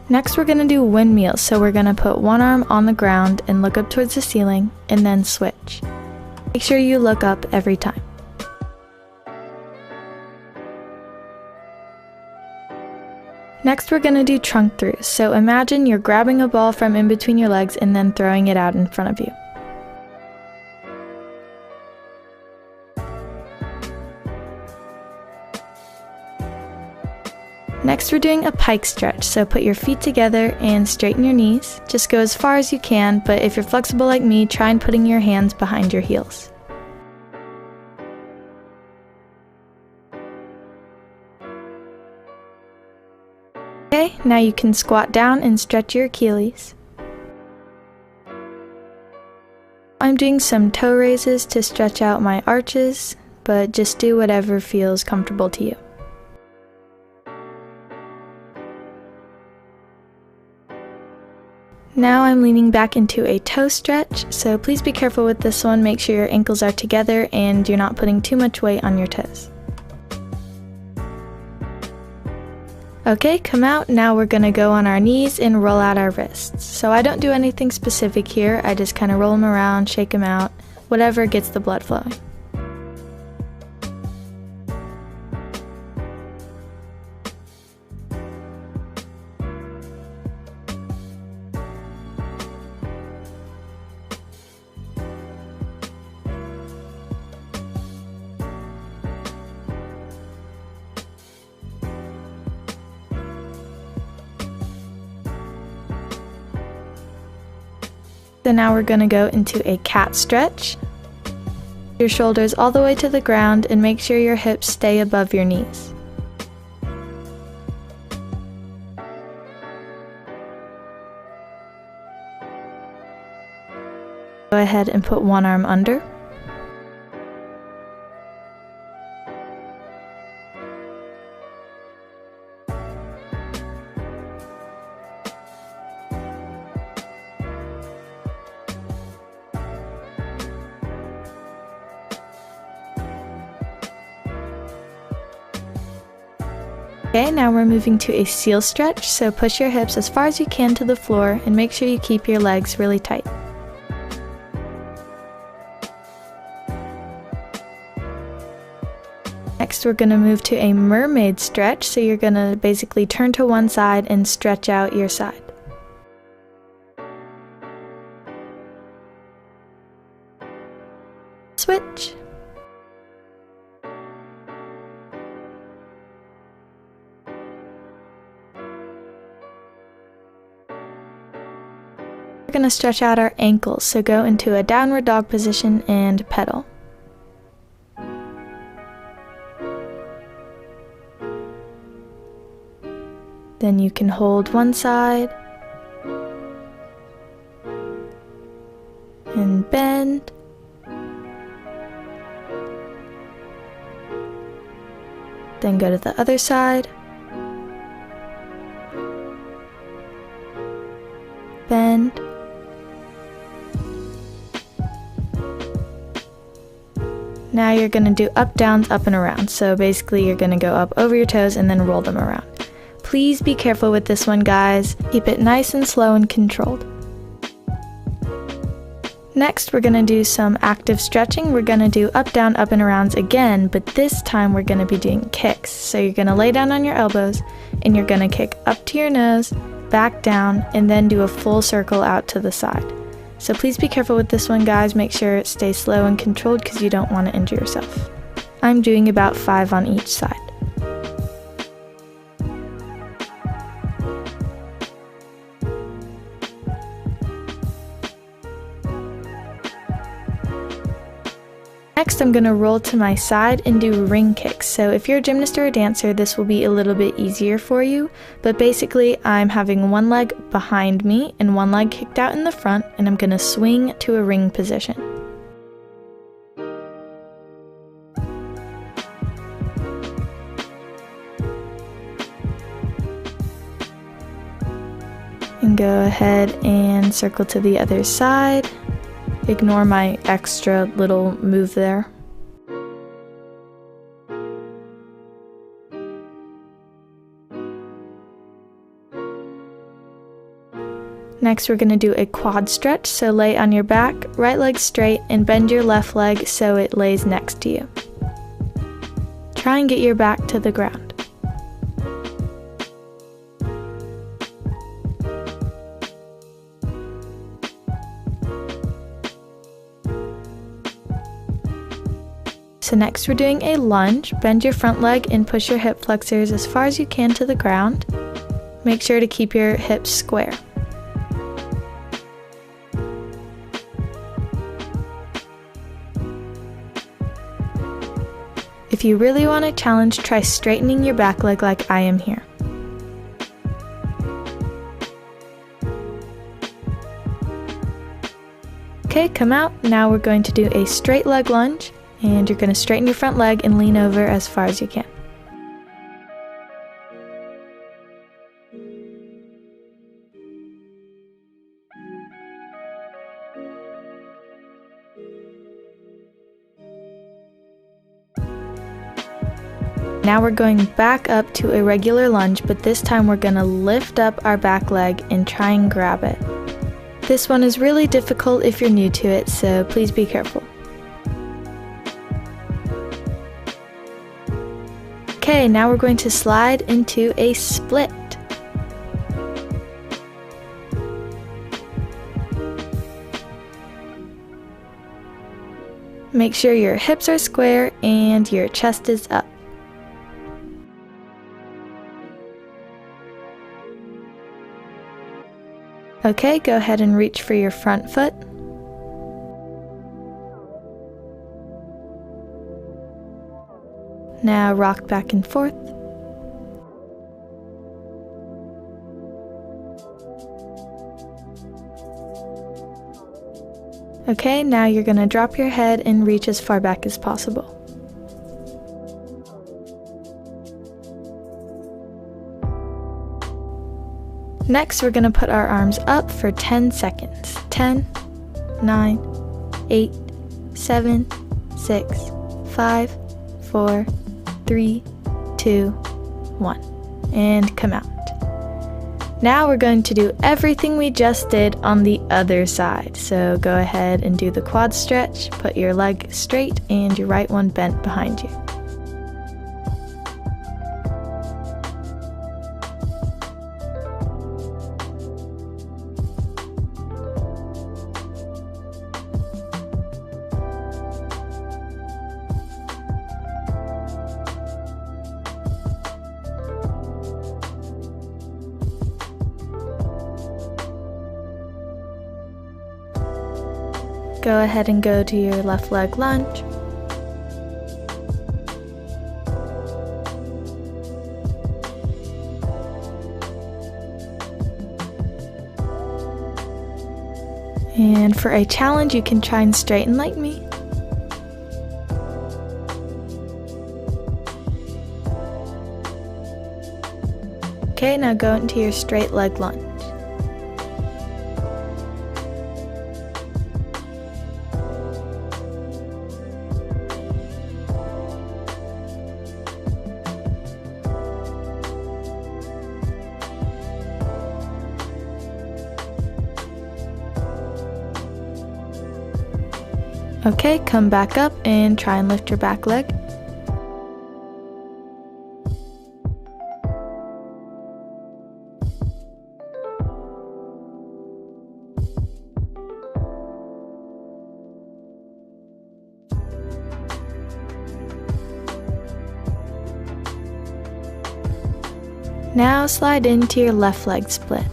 Next, we're going to do windmills, so we're going to put one arm on the ground and look up towards the ceiling, and then switch. Make sure you look up every time. Next, we're going to do trunk throughs, so imagine you're grabbing a ball from in between your legs and then throwing it out in front of you. Next, we're doing a pike stretch, so put your feet together and straighten your knees. Just go as far as you can, but if you're flexible like me, try and putting your hands behind your heels. Okay, now you can squat down and stretch your Achilles. I'm doing some toe raises to stretch out my arches, but just do whatever feels comfortable to you. Now I'm leaning back into a toe stretch, so please be careful with this one. Make sure your ankles are together and you're not putting too much weight on your toes. Okay, come out. Now we're going to go on our knees and roll out our wrists. So I don't do anything specific here, I just kind of roll them around, shake them out, whatever gets the blood flowing. So now we're going to go into a cat stretch. Your shoulders all the way to the ground and make sure your hips stay above your knees. Go ahead and put one arm under. Okay, now we're moving to a seal stretch, so push your hips as far as you can to the floor and make sure you keep your legs really tight. Next, we're going to move to a mermaid stretch, so you're going to basically turn to one side and stretch out your side. Switch. We're going to stretch out our ankles, so go into a downward dog position and pedal. Then you can hold one side and bend. Then go to the other side. Bend. Now you're going to do up, downs, up, and around. So basically you're going to go up over your toes and then roll them around. Please be careful with this one, guys. Keep it nice and slow and controlled. Next, we're going to do some active stretching. We're going to do up, down, up, and arounds again, but this time we're going to be doing kicks. So you're going to lay down on your elbows and you're going to kick up to your nose, back down, and then do a full circle out to the side. So please be careful with this one, guys. Make sure it stays slow and controlled because you don't want to injure yourself. I'm doing about 5 on each side. Next, I'm going to roll to my side and do ring kicks. So if you're a gymnast or a dancer, this will be a little bit easier for you. But basically, I'm having one leg behind me and one leg kicked out in the front, and I'm going to swing to a ring position. And go ahead and circle to the other side. Ignore my extra little move there. Next, we're going to do a quad stretch, so lay on your back, right leg straight, and bend your left leg so it lays next to you. Try and get your back to the ground. So next we're doing a lunge. Bend your front leg and push your hip flexors as far as you can to the ground. Make sure to keep your hips square. If you really want a challenge, try straightening your back leg like I am here. Okay, come out. Now we're going to do a straight leg lunge, and you're going to straighten your front leg and lean over as far as you can. Now we're going back up to a regular lunge, but this time we're going to lift up our back leg and try and grab it. This one is really difficult if you're new to it, so please be careful. Okay, now we're going to slide into a split. Make sure your hips are square and your chest is up. Okay, go ahead and reach for your front foot. Now rock back and forth. Okay, now you're going to drop your head and reach as far back as possible. Next, we're going to put our arms up for 10 seconds. 10, 9, 8, 7, 6, 5, 4, 3, 2, 1. And come out. Now we're going to do everything we just did on the other side. So go ahead and do the quad stretch, put your leg straight and your right one bent behind you. Go ahead and go to your left leg lunge. And for a challenge, you can try and straighten like me. Okay, now go into your straight leg lunge. Okay, come back up and try and lift your back leg. Now slide into your left leg split.